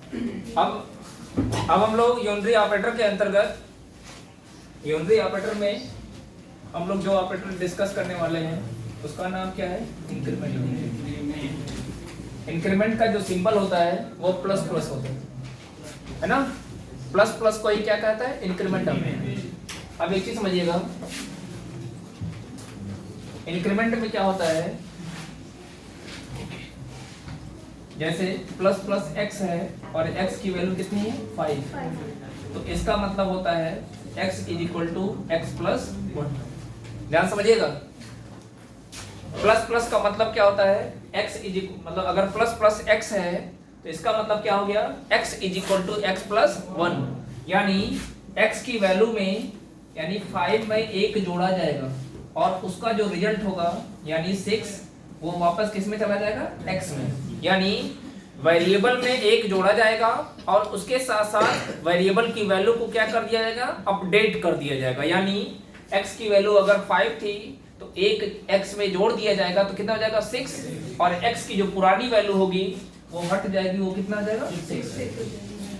अब हम लोग यूनरी ऑपरेटर के अंतर्गत, यूनरी ऑपरेटर में हम लोग जो ऑपरेटर डिस्कस करने वाले हैं उसका नाम क्या है? इंक्रीमेंट। इंक्रीमेंट का जो सिंबल होता है वो प्लस प्लस होता है ना? प्लस प्लस को ही क्या कहता है? इंक्रीमेंट। अब एक चीज समझिएगा, इंक्रीमेंट में क्या होता है, जैसे प्लस प्लस एक्स है और एक्स की वैल्यू कितनी है? 5, तो इसका मतलब होता है x is equal to x plus 1। ध्यान समझिएगा, प्लस प्लस का मतलब क्या होता है? x इज मतलब अगर प्लस प्लस x है तो इसका मतलब क्या हो गया? x is equal to x plus 1, यानी x की वैल्यू में यानी 5 में 1 जोड़ा जाएगा और उसका जो रिजल्ट होगा यानी 6 वो वापस किस में चला जाएगा? x में। यानी वेरिएबल में 1 जोड़ा जाएगा और उसके साथ साथ वेरिएबल की वैल्यू को क्या कर दिया जाएगा? अपडेट कर दिया जाएगा। यानी x की वैल्यू अगर 5 थी तो 1 x में जोड़ दिया जाएगा तो कितना हो जाएगा? 6, और x की जो पुरानी वैल्यू होगी वो हट जाएगी, वो कितना आ जाएगा? 6,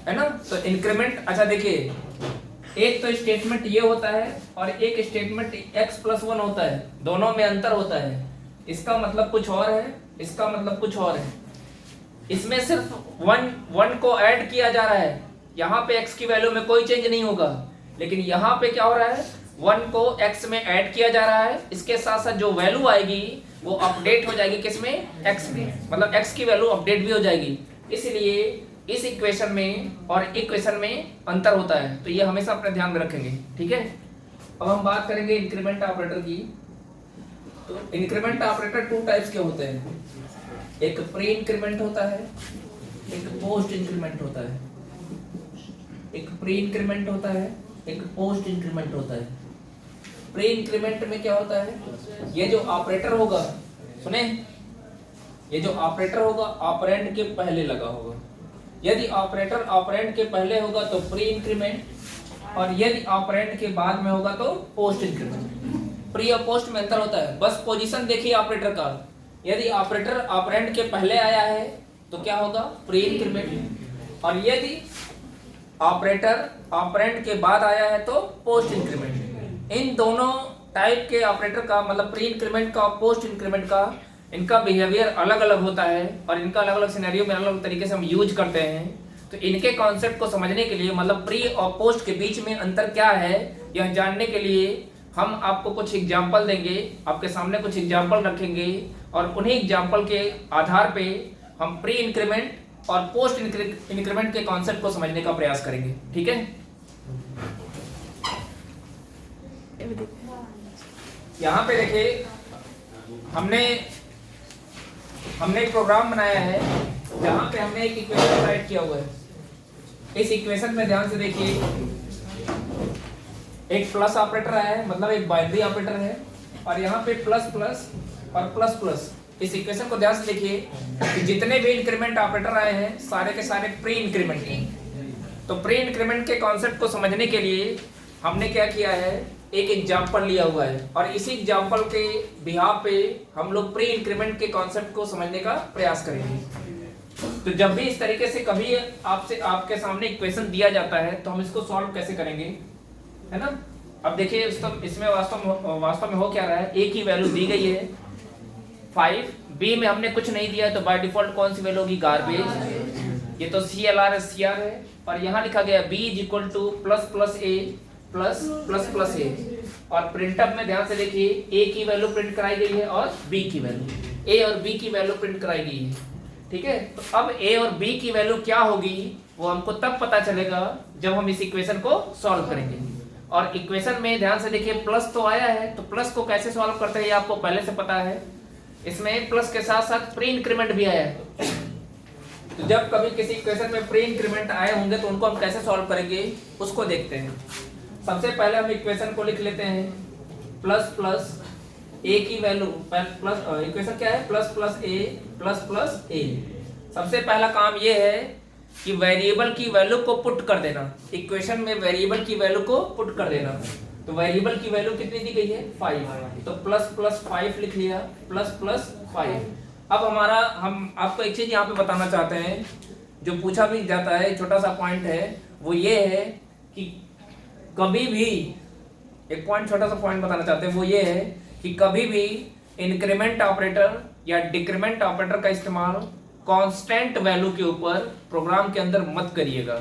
है ना? तो इंक्रीमेंट, अच्छा देखिए, एक तो स्टेटमेंट ये होता है और एक स्टेटमेंट x प्लस 1 होता है, दोनों में अंतर होता है। इसका मतलब कुछ और है, इसका मतलब कुछ और है। इसमें सिर्फ 1 को ऐड किया जा रहा है, यहाँ पे x की वैल्यू में कोई चेंज नहीं होगा, लेकिन यहाँ पे क्या हो रहा है? 1 को x में ऐड किया जा रहा है, इसके साथ साथ जो वैल्यू आएगी वो अपडेट हो जाएगी किसमें? x में, मतलब x की वैल्यू अपडेट भी हो जाएगी। इसलिए इस इक्वेशन में और इक्वेशन में अंतर होता है, तो ये हमेशा अपने ध्यान में रखेंगे, ठीक है? अब हम बात करेंगे इंक्रीमेंट ऑपरेटर की। तो इंक्रीमेंट ऑपरेटर 2 टाइप्स के होते हैं, एक प्री इंक्रीमेंट होता है, एक पोस्ट इंक्रीमेंट होता है। एक प्री इंक्रीमेंट होता है, एक पोस्ट इंक्रीमेंट होता है। प्री इंक्रीमेंट में क्या होता है? ये जो ऑपरेटर होगा, सुने, ये जो ऑपरेटर होगा ऑपरेंड के पहले लगा होगा। यदि ऑपरेटर ऑपरेंड के पहले होगा तो प्री इंक्रीमेंट, और यदि ऑपरेंड के बाद में होगा तो पोस्ट इंक्रीमेंट। प्री और पोस्ट में अंतर होता है, बस पोजीशन देखिए ऑपरेटर का। यदि ऑपरेटर ऑपरेंड के पहले आया है तो क्या होगा? प्री इंक्रीमेंट, और यदि ऑपरेटर ऑपरेंड के बाद आया है तो पोस्ट इंक्रीमेंट। इन दोनों टाइप के ऑपरेटर का मतलब प्री इंक्रीमेंट का और पोस्ट इंक्रीमेंट का, इनका बिहेवियर अलग अलग होता है और इनका अलग अलग सिनेरियो में अलग अलग तरीके से हम यूज करते हैं। तो इनके कॉन्सेप्ट को समझने के लिए, मतलब प्री और पोस्ट के बीच में अंतर क्या है यह जानने के लिए हम आपको कुछ एग्जाम्पल देंगे, आपके सामने कुछ एग्जाम्पल रखेंगे और उन्हीं एग्जाम्पल के आधार पे हम प्री इंक्रीमेंट और पोस्ट इंक्रीमेंट के कॉन्सेप्ट को समझने का प्रयास करेंगे, ठीक है? यहाँ पे देखिए, हमने एक प्रोग्राम बनाया है जहाँ पे हमने एक इक्वेशन राइट किया हुआ है। इस इक्वेशन में ध्यान से देखिए, एक प्लस ऑपरेटर है, मतलब एक बाइनरी ऑपरेटर है, और यहाँ पे प्लस प्लस और प्लस प्लस। इस इक्वेशन को ध्यान से देखिए कि जितने भी इंक्रीमेंट ऑपरेटर आए हैं सारे के सारे प्री इंक्रीमेंट हैं। तो प्री इंक्रीमेंट के कॉन्सेप्ट को समझने के लिए हमने क्या किया है, एक एग्जाम्पल लिया हुआ है और इसी एग्जाम्पल के बिहाफ पे हम लोग प्री इंक्रीमेंट के कॉन्सेप्ट को समझने का प्रयास करेंगे। तो जब भी इस तरीके से कभी आपके सामने इक्वेशन दिया जाता है तो हम इसको सॉल्व कैसे करेंगे, है ना? अब देखिए इसमें वास्तव में हो क्या रहा है, a की वैल्यू दी गई है 5, b में हमने कुछ नहीं दिया है तो बाय डिफॉल्ट कौन सी वैल्यू होगी? गार्बेज। ये तो CLR है, CR है, और यहाँ लिखा गया b is equal two plus plus a plus plus plus a। और प्रिंटअप में ध्यान से देखिए, a की वैल्यू प्रिंट कराई गई है और b की वैल्यू, a और b की वैल्यू प्रिंट कराई गई है, ठीक है? तो अब a और b की वैल्यू क्या होगी वो हमको तब पता चलेगा जब हम इस इक्वेशन को सॉल्व करेंगे। और इक्वेशन में ध्यान से देखिए प्लस तो आया है, तो प्लस को कैसे सॉल्व करते हैं ये आपको पहले से पता है। इसमें प्लस के साथ साथ प्री इंक्रीमेंट भी आया है। तो जब कभी किसी इक्वेशन में प्री इंक्रीमेंट आए होंगे तो उनको हम कैसे सॉल्व करेंगे उसको देखते हैं। सबसे पहले हम इक्वेशन को लिख लेते हैं, प्लस प्लस a की वैल्यू, प्लस इक्वेशन क्या है? Plus plus a plus plus a। सबसे पहला काम ये है कि वेरिएबल की वैल्यू को पुट कर देना, इक्वेशन में वेरिएबल की वैल्यू को पुट कर देना। तो वेरिएबल की वैल्यू कितनी दी गई है? 5, तो प्लस प्लस 5 लिख लिया, प्लस प्लस 5। अब हम आपको एक चीज यहाँ पे बताना चाहते हैं, जो पूछा भी जाता है, छोटा सा पॉइंट है, वो ये है कि कभी भी, एक पॉइंट छोटा सा पॉइंट बताना चाहते हैं, वो ये है कि कभी भी इंक्रीमेंट ऑपरेटर या डिक्रीमेंट ऑपरेटर का इस्तेमाल कांस्टेंट वैल्यू के ऊपर प्रोग्राम के अंदर मत करिएगा,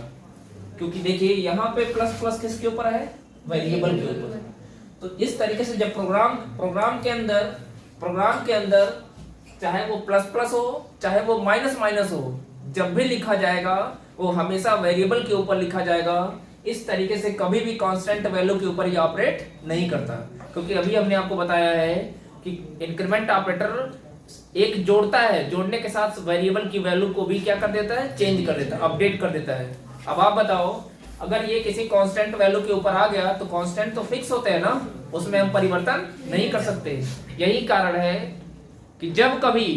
क्योंकि देखिए यहाँ पे प्लस प्लस किसके ऊपर है, वेरिएबल के ऊपर। तो इस तरीके से जब प्रोग्राम के अंदर चाहे वो प्लस प्लस हो चाहे वो माइनस माइनस हो, जब भी लिखा जाएगा वो हमेशा वेरिएबल के ऊपर लिखा जाएगा। इस तरीके से कभी भी कांस्टेंट वैल्यू के ऊपर ये ऑपरेट नहीं करता, क्योंकि अभी हमने आपको बताया है कि इंक्रीमेंट ऑपरेटर एक जोड़ता है, जोड़ने के साथ वेरिएबल की वैल्यू को भी क्या कर देता है, चेंज कर देता है, अपडेट कर देता है। अब आप बताओ, अगर ये किसी कांस्टेंट वैल्यू के ऊपर आ गया तो कांस्टेंट तो फिक्स होते हैं ना, उसमें हम परिवर्तन नहीं कर सकते। यही कारण है कि जब कभी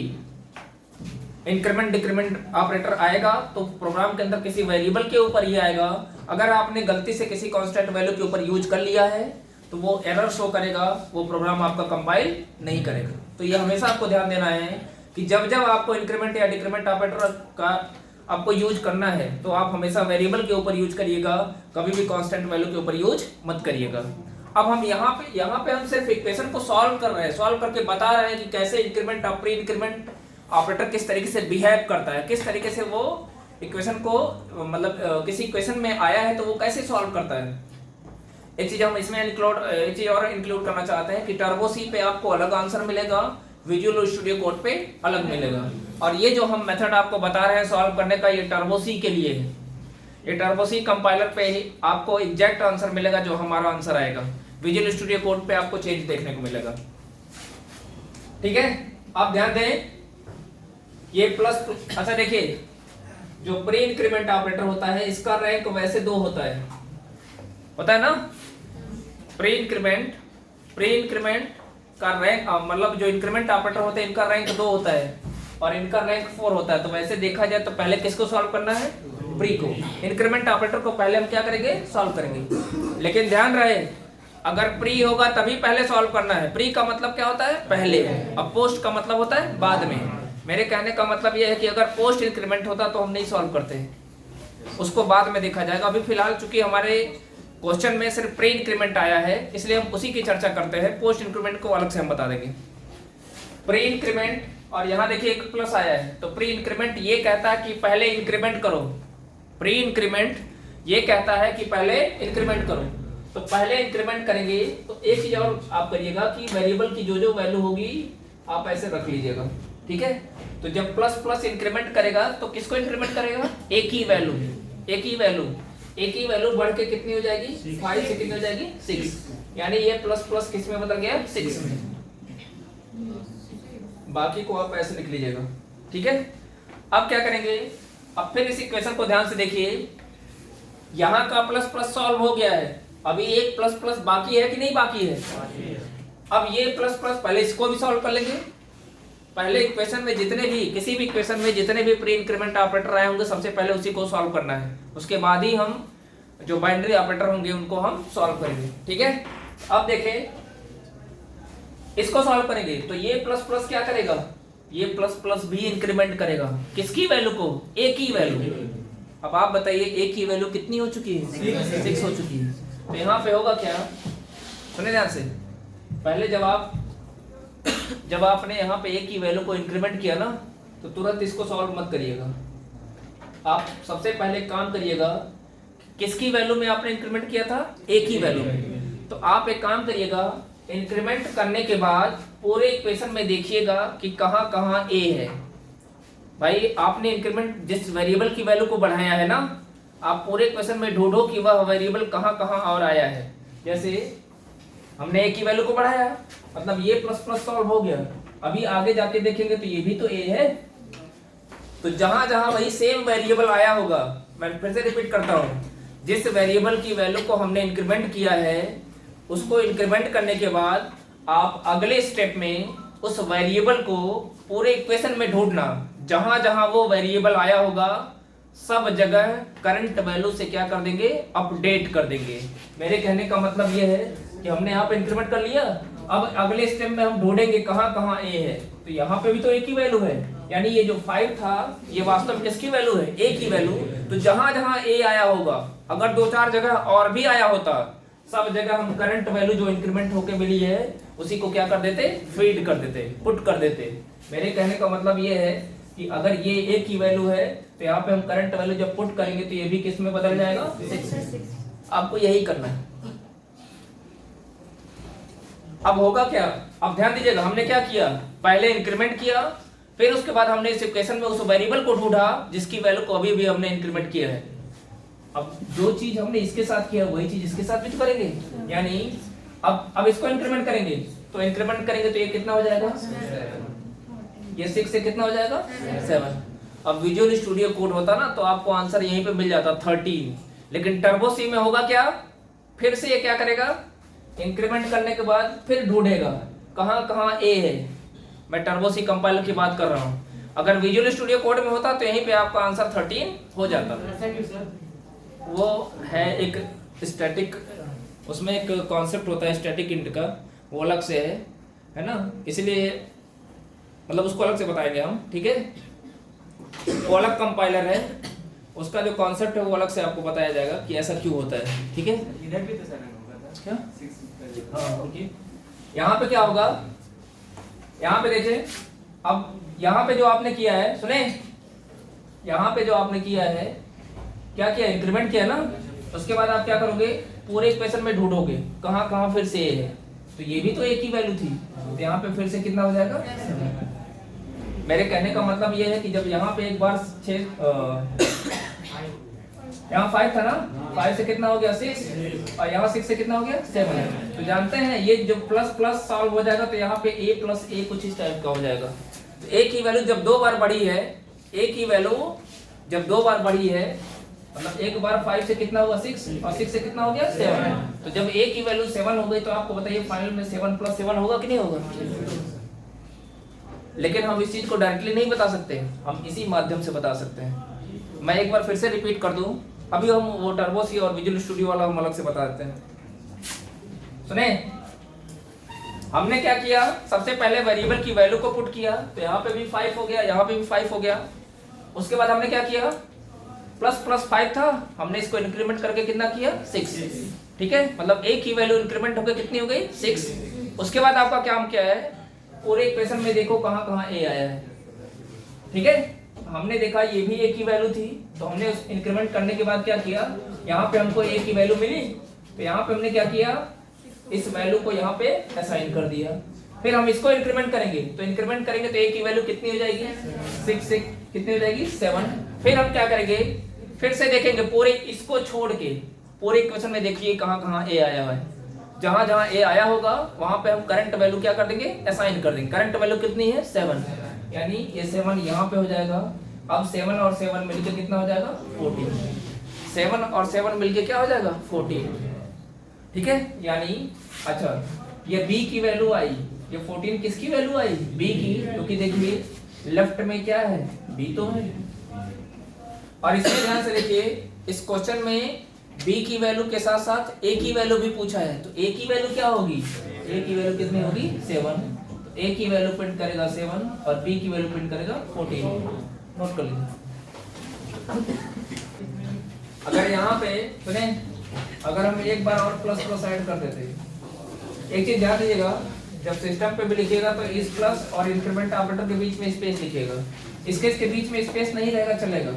इंक्रीमेंट डिक्रीमेंट ऑपरेटर आएगा तो प्रोग्राम के अंदर किसी वेरिएबल के ऊपर ही आएगा। अगर आपने गलती से किसी कांस्टेंट वैल्यू के ऊपर यूज कर लिया है तो वो एरर शो करेगा, वो प्रोग्राम आपका कंपाइल नहीं करेगा। तो ये हमेशा आपको ध्यान देना है कि जब आपको इंक्रीमेंट या डिक्रीमेंट ऑपरेटर का आपको यूज करना है तो आप हमेशा वेरिएबल के ऊपर यूज करिएगा, कभी भी कांस्टेंट वैल्यू के ऊपर यूज मत करिएगा। अब हम यहाँ पे हम सिर्फ इक्वेशन को सॉल्व कर रहे हैं, सॉल्व करके बता रहे हैं कि कैसे इंक्रीमेंट और प्री इंक्रीमेंट ऑपरेटर किस तरीके से बिहेव करता है, किस तरीके से वो इक्वेशन को मतलब किसी इक्वेशन में आया है तो वो कैसे सॉल्व करता है। एक चीज हम इसमें एक चीज और इंक्लूड करना चाहते हैं कि टर्बो सी पे आपको अलग आंसर मिलेगा, विजुअल स्टूडियो कोड पे अलग मिलेगा। और ये जो हम मेथड आपको बता रहे हैं सॉल्व करने का, ये टर्बो सी के लिए है। ये टर्बो सी कंपाइलर पे ही आपको एग्जैक्ट आंसर मिलेगा जो हमारा आंसर आएगा, विजुअल स्टूडियो कोड पे आपको चेंज देखने को मिलेगा। ठीक है, आप ध्यान दें ये प्लस। अच्छा देखिए, जो प्री इंक्रीमेंट ऑपरेटर होता है इसका रैंक वैसे 2 होता है, पता है ना। प्री इंक्रीमेंट का रैंक मतलब जो इंक्रीमेंट ऑपरेटर होते हैं इनका रैंक 2 होता है और इनका रैंक 4 होता है। तो वैसे देखा जाए तो पहले किसको सॉल्व करना है, प्री को। इंक्रीमेंट ऑपरेटर को पहले हम क्या करेंगे, सॉल्व करेंगे। लेकिन ध्यान रहे, अगर प्री होगा तभी पहले सॉल्व करना है। प्री का मतलब क्या होता है, पहले, अब पोस्ट का मतलब होता है बाद में। मेरे कहने का मतलब यह है कि अगर पोस्ट इंक्रीमेंट होता तो हम नहीं सॉल्व करते, उसको बाद में देखा जाएगा। अभी फिलहाल चूंकि हमारे क्वेश्चन में सिर्फ प्री इंक्रीमेंट आया है इसलिए हम उसी की चर्चा करते हैं, पोस्ट इंक्रीमेंट को अलग से हम बता देंगे। प्री इंक्रीमेंट, और यहाँ देखिए एक प्लस आया है, तो प्री इंक्रीमेंट ये कहता है कि पहले इंक्रीमेंट करो। प्री इंक्रीमेंट ये कहता है कि पहले इंक्रीमेंट करो, तो पहले इंक्रीमेंट करेंगे। तो एक चीज और आप करिएगा कि वेरिएबल की जो वैल्यू होगी आप ऐसे रख लीजिएगा, ठीक है। तो जब प्लस प्लस इंक्रीमेंट करेगा तो किसको इंक्रीमेंट करेगा, एक ही वैल्यू बढ़ के कितनी हो जाएगी, 5 से कितनी हो जाएगी, 6। यानी ये प्लस प्लस किस में बदल गया, 6 में। बाकी को आप ऐसे लिख लीजिएगा, ठीक है। अब क्या करेंगे, अब फिर इस इक्वेशन को ध्यान से देखिए, यहाँ का प्लस प्लस सॉल्व हो गया है, अभी एक प्लस प्लस बाकी है कि नहीं बाकी है। अब ये प्लस प्लस पहले इसको भी सॉल्व कर लेंगे। पहले इक्वेशन में जितने भी, किसी भी इक्वेशन में जितने भी प्री इंक्रीमेंट ऑपरेटर आए होंगे सबसे पहले उसी को सॉल्व करना है, उसके बाद ही हम जो बाइनरी ऑपरेटर होंगे उनको हम सॉल्व करेंगे, ठीक है। अब देखें, इसको सॉल्व करेंगे तो ये प्लस प्लस क्या करेगा, ये प्लस प्लस भी इंक्रीमेंट करेगा, किसकी वैल्यू को, एक ही वैल्यू। अब आप बताइए एक ही वैल्यू कितनी हो चुकी है, 6 हो चुकी है। तो यहाँ पे होगा क्या, सुने ध्यान से, पहले जब आपने यहाँ पे एक ही वैल्यू को इंक्रीमेंट किया ना तो तुरंत इसको सॉल्व मत करिएगा। आप सबसे पहले काम करिएगा, किसकी वैल्यू में आपने इंक्रीमेंट किया था, एक ही वैल्यू में। तो आप एक काम करिएगा, इंक्रीमेंट करने के बाद पूरे इक्वेशन में देखिएगा कि कहाँ कहाँ ए है। भाई आपने इंक्रीमेंट जिस वेरिएबल की वैल्यू को बढ़ाया है ना, आप पूरे इक्वेशन में ढूंढो कि वह वेरिएबल कहाँ कहाँ और आया है। जैसे हमने ए की वैल्यू को बढ़ाया, मतलब ये प्लस प्लस सॉल्व हो गया। अभी आगे जाके देखेंगे तो ये भी तो ए है। तो जहां जहां वही सेम वेरिएबल आया होगा, मैं फिर से रिपीट करता हूं, जिस वेरिएबल की वैल्यू को हमने इंक्रीमेंट किया है उसको इंक्रीमेंट करने के बाद आप अगले स्टेप में उस वेरिएबल को पूरे इक्वेशन में ढूंढना, जहां जहां वो वेरिएबल आया होगा सब जगह करंट वैल्यू से क्या कर देंगे, अपडेट कर देंगे। मेरे कहने का मतलब ये है कि हमने यहाँ पे इंक्रीमेंट कर लिया, अब अगले स्टेप में हम ढूंढेंगे कहाँ कहाँ ए है, तो यहाँ पे भी तो ए की वैल्यू है, यानी ये जो 5 था ये वास्तव में किसकी वैल्यू है, ए की वैल्यू। तो जहां जहां ए आया होगा, अगर 2-4 जगह और भी आया होता, सब जगह हम करंट वैल्यू जो इंक्रीमेंट होके मिली है उसी को क्या कर देते, फीड कर देते, पुट कर देते। मेरे कहने का मतलब ये है कि अगर ये ए की वैल्यू है तो यहाँ पे हम करंट वैल्यू जब पुट करेंगे तो ये भी किस में बदल जाएगा, 6। आपको यही करना है। अब होगा क्या, अब ध्यान दीजिएगा, हमने क्या किया, पहले इंक्रीमेंट किया, फिर उसके बाद हमने इस इक्वेशन में उस वेरिएबल को ढूंढा जिसकी वैल्यू को अभी भी हमने इंक्रीमेंट किया है। अब जो चीज हमने इसके साथ किया वही चीज इसके साथ भी तो करेंगे, यानी अब इसको इंक्रीमेंट करेंगे, तो इंक्रीमेंट करेंगे तो ये कितना हो जाएगा, ये 6 से कितना हो जाएगा, 7। अब विजुअल स्टूडियो कोड होता ना तो आपको आंसर यहीं पे मिल जाता 13, लेकिन टर्बो सी में होगा क्या, फिर से ये क्या करेगा, इंक्रीमेंट करने के बाद फिर ढूंढेगा कहाँ कहाँ ए है। मैं टर्बो सी कंपाइलर की बात कर रहा हूँ, अगर विजुअल स्टूडियो कोड में होता तो यहीं पे आपका आंसर 13 हो जाता। वो है एक स्टैटिक, उसमें एक कॉन्सेप्ट होता है स्टैटिक इंट का, वो अलग से है ना, इसलिए मतलब उसको अलग से बताएंगे हम, ठीक है। वो अलग कंपाइलर है, उसका जो कॉन्सेप्ट है वो अलग से आपको बताया जाएगा कि ऐसा क्यों होता है, ठीक है। इधर भी तो सर होगा था क्या, 6 हाँ ओके। यहाँ पे क्या होगा, यहाँ पे देखिए, अब यहाँ पे जो आपने किया है, सुने, यहाँ पे जो आपने किया है, क्या किया, इंक्रीमेंट किया ना, उसके बाद आप क्या करोगे, पूरे इक्वेशन में ढूंढोगे कहाँ कहाँ फिर से ए है, तो ये भी तो ए की वैल्यू थी, तो यहाँ पे फिर से कितना हो जाएगा। मेरे कहने का मतलब ये है कि जब यहाँ पे एक बार यहाँ 5 था ना, 5 से कितना हो गया 6, और यहाँ 6 से कितना हो गया 7। तो जानते हैं ये जब प्लस प्लस सॉल्व हो जाएगा तो यहाँ पे a प्लस ए कुछ इस टाइप का हो जाएगा। तो a की वैल्यू जब 2 बार बढ़ी है, a की वैल्यू जब 2 बार बढ़ी है, मतलब एक बार 5 से कितना हुआ 6, और 6 से कितना हो गया 7। तो जब a की वैल्यू 7 हो गई तो आपको बताइए फाइनल में 7 + 7 होगा कि नहीं होगा। लेकिन हम इस चीज को डायरेक्टली नहीं बता सकते, हम इसी माध्यम से बता सकते हैं। मैं एक बार फिर से रिपीट कर दूं, अभी हम वो टर्बो सी और विजुअल स्टूडियो वाला हम अलग से बता देते हैं। सुने, हमने क्या किया, सबसे पहले वेरिएबल की वैल्यू को पुट किया, तो यहाँ पे भी 5 हो गया, यहाँ पे भी 5 हो गया। उसके बाद हमने क्या किया, प्लस प्लस 5 था, हमने इसको इंक्रीमेंट करके कितना किया 6, ठीक है, मतलब a की वैल्यू इंक्रीमेंट होकर कितनी हो गई 6। उसके बाद आपका काम क्या है, पूरे इक्वेशन में देखो कहाँ कहाँ a आया है, ठीक है। हमने देखा ये भी a की वैल्यू थी, तो हमने उस इंक्रीमेंट करने के बाद क्या किया, यहाँ पे हमको a की वैल्यू मिली, तो यहाँ पे हमने क्या किया, इस वैल्यू को यहाँ पे असाइन कर दिया। फिर हम इसको इंक्रीमेंट करेंगे, तो इंक्रीमेंट करेंगे तो a की वैल्यू कितनी हो जाएगी 6 से कितनी हो जाएगी 7। फिर हम क्या करेंगे, फिर से देखेंगे पूरे इसको छोड़ के पूरे इक्वेशन में देखिए कहाँ कहाँ a आया हुआ है, जहां जहां a आया होगा वहां पे हम करंट वैल्यू क्या कर देंगे, असाइन कर देंगे। करंट वैल्यू कितनी है 7, यानी ये 7 यहाँ पे हो जाएगा। अब 7 और 7 मिलके कितना हो जाएगा 14, 7 और 7 मिलके क्या हो जाएगा 14, ठीक है। यानी अच्छा ये b की वैल्यू आई, ये 14 किसकी वैल्यू आई, b की, क्योंकि देखिए लेफ्ट में क्या है b तो है। और इसमें ध्यान से देखिए, इस क्वेश्चन में b की वैल्यू के साथ साथ a की वैल्यू भी पूछा है, तो a की वैल्यू क्या होगी, a की वैल्यू कितनी होगी 7, तो a की वैल्यू प्रिंट करेगा 7 और b की वैल्यू प्रिंट करेगा 14, नोट कर लीजिए। अगर यहाँ पे सुने, अगर हम एक बार और प्लस प्लस ऐड कर देते, एक चीज ध्यान दीजिएगा, जब सिस्टम पे भी लिखिएगा तो इस प्लस और इंक्रीमेंट ऑपरेटर के बीच में स्पेस लिखिएगा, इसके बीच में स्पेस नहीं रहेगा चलेगा,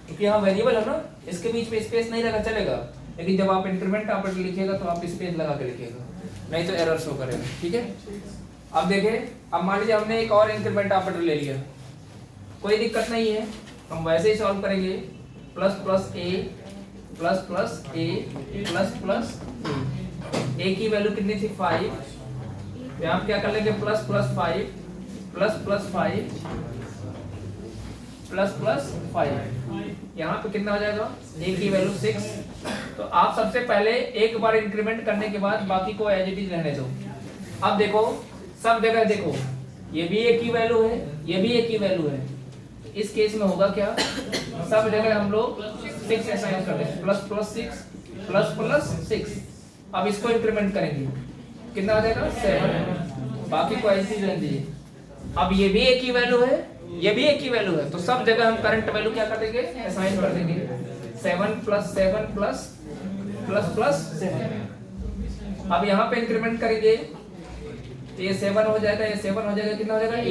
क्योंकि यहाँ वेरिएबल है ना, इसके बीच में स्पेस नहीं रहेगा चलेगा, लेकिन जब आप इंक्रीमेंट ऑपरेटर लिखिएगा तो आप स्पेस लगा के लिखिएगा, नहीं तो एरर शो करेगा, ठीक है। अब देखें, अब मान लीजिए हमने एक और इंक्रीमेंट ऑपरेटर ले लिया, कोई दिक्कत नहीं है, हम वैसे ही सॉल्व करेंगे, प्लस प्लस ए प्लस प्लस ए प्लस प्लस ए की वैल्यू कितनी थी 5, यहाँ क्या कर लेंगे plus plus 5 plus plus 5 plus plus 5, यहाँ पे कितना हो जाएगा a की वैल्यू 6। तो आप सबसे पहले एक बार इंक्रीमेंट करने के बाद बाकी को एज इट इज रहने दो। अब देखो सब जगह देखो, ये भी a की वैल्यू है, ये भी a की वैल्यू है, तो इस केस में होगा क्या, सब जगह हम लोग 6 असाइन कर देंगे, प्लस प्लस 6 प्लस प्लस 6। अब इसको इंक्रीमेंट करेंगे कितना आ जाएगा 7, बाकी को ऐसे ही रहने दीजिए। अब ये भी एक ही वैल्यू है, ये भी एक ही वैल्यू है, तो सब जगह हम करंट वैल्यू क्या कर देंगे, असाइन कर देंगे। 7 प्लस 7 प्लस प्लस प्लस 7। अब यहाँ पे इंक्रीमेंट करेंगे तो ये 7 हो जाएगा, ये 7 हो जाएगा, कितना हो जाएगा 8।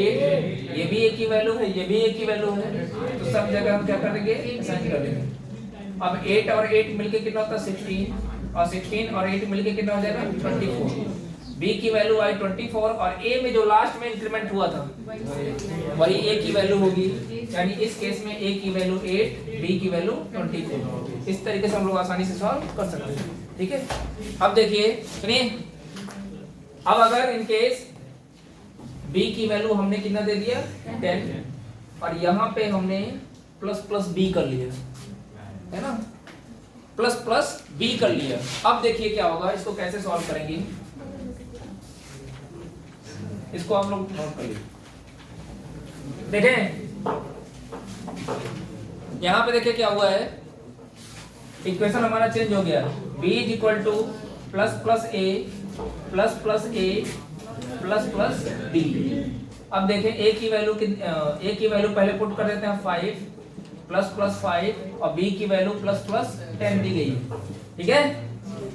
ये भी एक ही वैल्यू है, ये भी एक ही वैल्यू है, तो सब जगह हम क्या कर देंगे, असाइन कर देंगे। अब 8 और 8 मिलके कितना होता है 16, और 16 और 8 मिलके कितना हो जाएगा 24। b की वैल्यू आई 24 और a में जो लास्ट में इंक्रीमेंट हुआ था वही a की वैल्यू होगी, यानी इस केस में a की वैल्यू 8, b की वैल्यू 24। इस तरीके से हम लोग आसानी से सॉल्व कर सकते हैं, ठीक है। अब देखिए सुनिए, अब अगर इन केस b की वैल्यू हमने कितना दे दिया 10 और यहाँ पे हमने प्लस प्लस b कर लिया, है ना, प्लस प्लस b कर लिया। अब देखिए क्या होगा, इसको कैसे सॉल्व करेंगे, इसको आप लोग नोट कर लीजिए। देखें यहां पे देखिए क्या हुआ है, इक्वेशन हमारा चेंज हो गया। b is equal two plus plus a plus plus a plus plus b। अब देखें a की वैल्यू पहले पुट कर देते हैं 5 प्लस प्लस 5 और b की वैल्यू प्लस प्लस 10 दी गई है, ठीक है।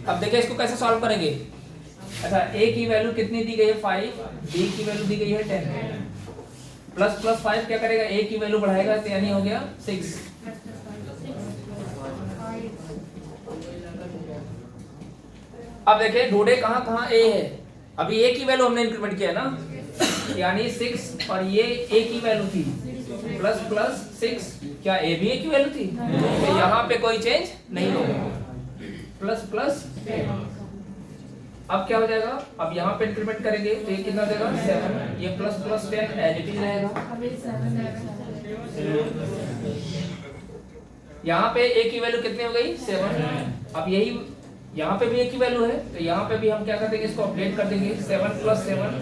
अब देखिए इसको कैसे सॉल्व करेंगे। अच्छा, a की वैल्यू कितनी दी गई है 5, b की वैल्यू दी गई है 10, प्लस प्लस 5 क्या करेगा, a की वैल्यू बढ़ाएगा तो यानी हो गया 6। अब देखिए ढूंढे कहां कहां a है, अभी a की वैल्यू हमने इंक्रीमेंट किया ना, यानी 6 और ये a की वैल्यू थी प्लस प्लस 6, क्या a भी a की वैल्यू थी, तो यहाँ पे कोई चेंज नहीं होगा, प्लस प्लस 10। अब क्या हो जाएगा, अब यहाँ पे इंक्रीमेंट करेंगे तो ये कितना देगा 7, ये plus plus 10 as it is रहेगा। यहाँ पे a की वैल्यू कितनी हो गई 7, अब यही यहाँ पे भी a की वैल्यू है, तो यहाँ पे भी हम क्या कर देंगे, इसको अपडेट कर देंगे 7 प्लस 7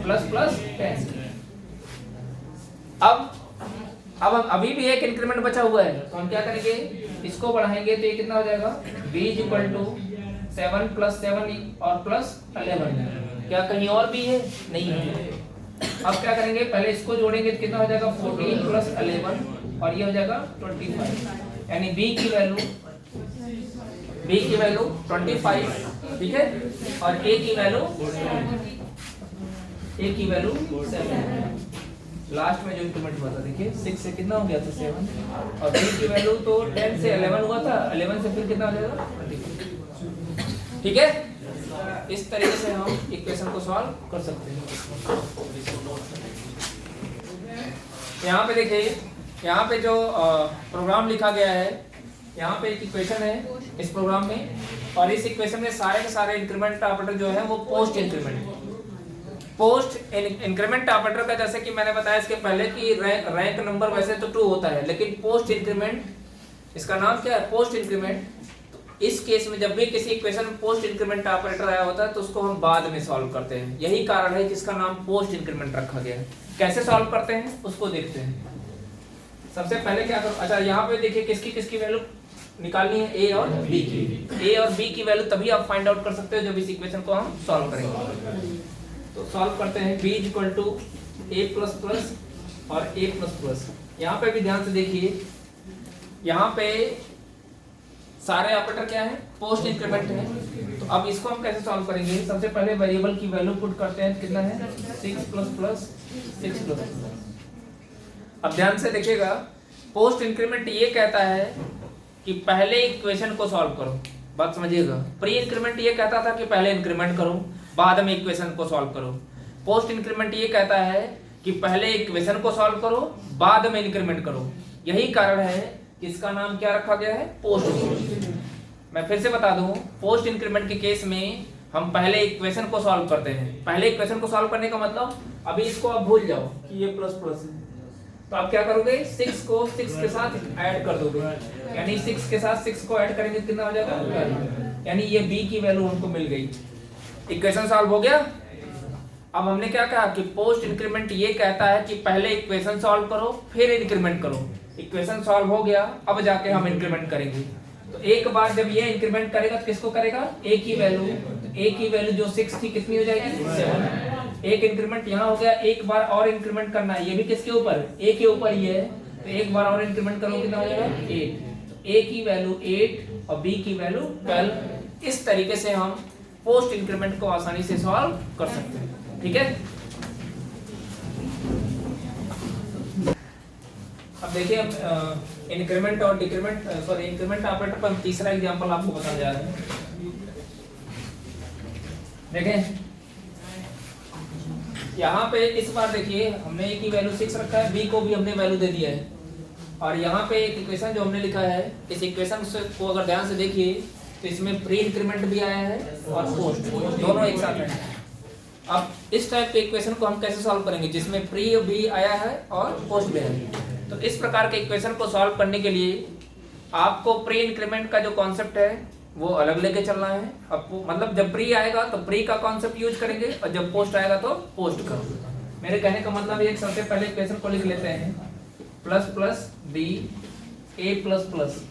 प्लस प्लस 10। अब हम अभी भी एक इंक्रीमेंट बचा हुआ है, तो हम क्या करेंगे, इसको बढ़ाएंगे तो ये कितना हो जाएगा b is equal to 7 plus 7 और प्लस 11। क्या कहीं और भी है, नहीं है। अब क्या करेंगे, पहले इसको जोड़ेंगे तो कितना हो जाएगा 14 प्लस 11 और ये हो जाएगा 25, यानी b की वैल्यू 25, ठीक है, और a की वैल्यू 7। लास्ट में जो इंक्रीमेंट हुआ था देखिए 6 से कितना हो गया था 7, और b की वैल्यू तो 10 से 11 हुआ था, 11 से फिर कितना हो जाएगा 25, ठीक है। इस तरीके से हम इक्वेशन को सॉल्व कर सकते हैं। यहाँ पे देखिए, यहाँ पे जो प्रोग्राम लिखा गया है, यहाँ पे एक इक्वेशन है इस प्रोग्राम में, और इस इक्वेशन में सारे के सारे इंक्रीमेंट ऑपरेटर जो है वो पोस्ट इंक्रीमेंट ऑपरेटर का, जैसे कि मैंने बताया इसके पहले कि रैंक नंबर वैसे तो 2 होता है, लेकिन पोस्ट इंक्रीमेंट, इसका नाम क्या है पोस्ट इंक्रीमेंट। इस केस में जब भी किसी इक्वेशन में पोस्ट इंक्रीमेंट ऑपरेटर आया होता है तो उसको हम बाद में सॉल्व करते हैं, यही कारण है जिसका नाम पोस्ट इंक्रीमेंट रखा गया है। कैसे सॉल्व करते हैं उसको देखते हैं। सबसे पहले क्या करो, अच्छा यहाँ पे देखिए किसकी वैल्यू निकालनी है, a और b की। a और b की वैल्यू तभी आप फाइंड आउट कर सकते हो जब इस इक्वेशन को हम सॉल्व करेंगे। तो सॉल्व करते हैं, b is equal to a plus plus और a प्लस प्लस। यहाँ पे भी ध्यान से देखिए, यहाँ पे सारे ऑपरेटर क्या है पोस्ट इंक्रीमेंट है। तो अब इसको हम कैसे सॉल्व करेंगे, सबसे पहले वेरिएबल की वैल्यू पुट करते हैं, कितना है 6 प्लस प्लस 6 प्लस। अब ध्यान से देखिएगा, पोस्ट इंक्रीमेंट ये कहता है कि पहले इक्वेशन को सॉल्व करो, बात समझिएगा। प्री इंक्रीमेंट ये कहता था कि पहले इंक्रीमेंट करो बाद में इक्वेशन को सॉल्व करो। पोस्ट इंक्रीमेंट ये कहता है कि पहले इक्वेशन को सॉल्व करो बाद में इंक्रीमेंट करो। यही कारण है कि इसका नाम क्या रखा गया है पोस्ट इंक्रीमेंट। मैं फिर से बता दूं, पोस्ट इंक्रीमेंट के केस में हम पहले इक्वेशन को सॉल्व करते हैं। पहले इक्वेशन को सॉल्व करने का मतलब, अभी इसको आप भूल जाओ कि ये प्लस प्लस है, तो आप क्या करोगे 6 को 6 के साथ ऐड कर दोगे, यानी 6 के साथ 6 को ऐड करेंगे कितना हो जाएगा 12, यानी ये b की वैल्यू हमको मिल गई। इक्वेशन सॉल्व हो गया। अब हमने क्या कहा कि पोस्ट इंक्रीमेंट ये कहता है कि पहले इक्वेशन सॉल्व करो फिर इंक्रीमेंट करो। इक्वेशन सॉल्व हो गया, अब जाके हम इंक्रीमेंट करेंगे। तो एक बार जब ये इंक्रीमेंट करेगा तो किसको करेगा, a की वैल्यू, तो ए की वैल्यू जो 6 थी कितनी हो जाएगी 7। एक इंक्रीमेंट यहाँ हो गया, एक बार और इंक्रीमेंट करना है, ये भी किसके ऊपर, ए के ऊपर ही है, तो एक बार और इंक्रीमेंट करो कितना हो जाएगा 8। ए की वैल्यू 8 और बी की वैल्यू 12। इस तरीके से हम पोस्ट इंक्रीमेंट को आसानी से सॉल्व कर सकते हैं। ठीक है, अब देखिए इंक्रीमेंट और डिक्रीमेंट सॉरी इंक्रीमेंट ऑपरेटर पर तीसरा एग्जांपल आपको बताने जा रहे हैं। देखें यहाँ पे इस बार देखिए हमने ए की वैल्यू 6 रखा है, बी को भी हमने वैल्यू दे दिया है, और यहाँ पे एक इक्वेशन जो हमने लिखा है, इस इक्वेशन को अगर ध्यान से देखिए तो इसमें प्री इंक्रीमेंट भी आया है और पोस्ट दोनों एक साथ है। अब इस टाइप के इक्वेशन को हम कैसे सॉल्व करेंगे जिसमें प्री भी आया है और पोस्ट भी है। तो इस प्रकार के इक्वेशन को सॉल्व करने के लिए आपको प्री इंक्रीमेंट का जो कॉन्सेप्ट है वो अलग लेके चलना है। अब मतलब जब प्री आएगा तो प्री का कॉन्सेप्ट यूज करेंगे और जब पोस्ट आएगा तो पोस्ट का। मेरे कहने का मतलब ये सबसे पहले इक्वेशन को लिख लेते हैं, plus plus B A plus plus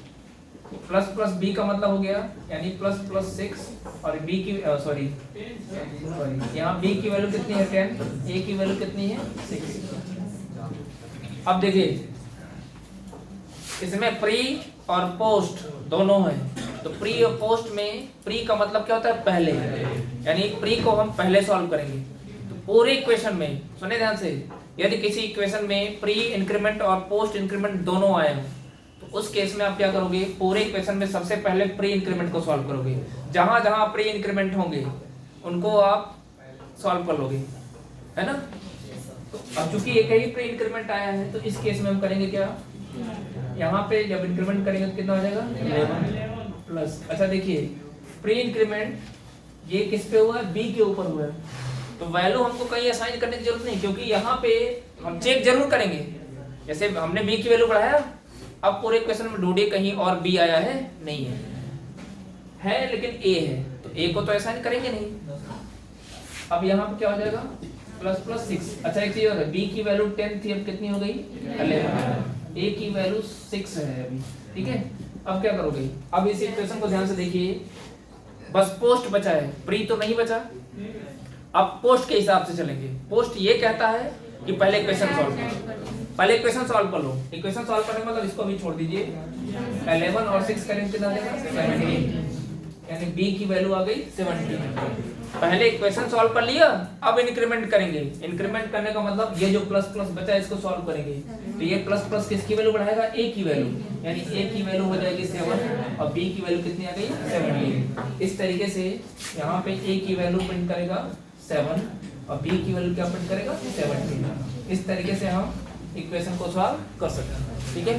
plus plus B का मतलब हो गया यानी प्लस प्लस 6 और बी की सॉरी यहाँ बी की वैल्यू कितनी है 10, ए की वैल्यू कितनी है 6। अब देखिए इसमें प्री और पोस्ट दोनों है, तो प्री और पोस्ट में प्री का मतलब क्या होता है पहले, यानी प्री को हम पहले सॉल्व करेंगे। तो पूरे इक्वेशन में सुने ध्यान से, यदि किसी इक्वेशन में प्री इंक्रीमेंट और पोस्ट इंक्रीमेंट दोनों आए हो तो उस केस में आप क्या करोगे, पूरे इक्वेशन में सबसे पहले प्री इंक्रीमेंट को सॉल्व करोगे, जहां जहां प्री इंक्रीमेंट होंगे उनको आप सॉल्व कर लोगे, है ना। तो अब चूंकि एक ही प्री इंक्रीमेंट आया है तो इस केस में हम करेंगे क्या, यहाँ पे जब इंक्रीमेंट करेंगे तो कितना हो जाएगा 11 प्लस। अच्छा देखिए प्री इंक्रीमेंट ये किस पे हुआ है, बी के ऊपर हुआ है, तो वैल्यू हमको कहीं असाइन करने की जरूरत नहीं, क्योंकि यहाँ पे हम चेक जरूर करेंगे। जैसे हमने बी की वैल्यू बढ़ाया, अब पूरे क्वेश्चन में ढूंढे कहीं और बी आया है, नहीं है लेकिन ए है, तो ए को तो असाइन करेंगे नहीं। अब यहाँ पे क्या हो जाएगा प्लस प्लस 6। अच्छा एक चीज और है, बी की वैल्यू 10 थी, अब कितनी हो गई 11, ए की वैल्यू 6 है अभी, ठीक है। अब क्या करोगे, अब इस इक्वेशन को ध्यान से देखिए, बस पोस्ट बचा है, प्री तो नहीं बचा। अब पोस्ट के हिसाब से चलेंगे। पोस्ट ये कहता है कि पहले इक्वेशन सॉल्व करो, पहले इक्वेशन सॉल्व कर लो। इक्वेशन सॉल्व करने का मतलब इसको भी छोड़ दीजिए, 11 और 6 करेंगे कितना देगा 17, यानी बी की वैल्यू आ गई 17। पहले इक्वेशन सॉल्व कर लिया, अब इंक्रीमेंट करेंगे। इंक्रीमेंट करने का मतलब ये जो प्लस प्लस बचा है इसको सॉल्व करेंगे, तो ये प्लस प्लस किसकी वैल्यू बढ़ाएगा, ए की वैल्यू, यानी ए की वैल्यू हो जाएगी 7 और बी की वैल्यू कितनी आ गई 17। इस तरीके से यहाँ पे ए की वैल्यू प्रिंट करेगा 7 और बी की वैल्यू क्या प्रिंट करेगा 17। इस तरीके से हम इक्वेशन को सॉल्व कर सकते हैं, ठीक है।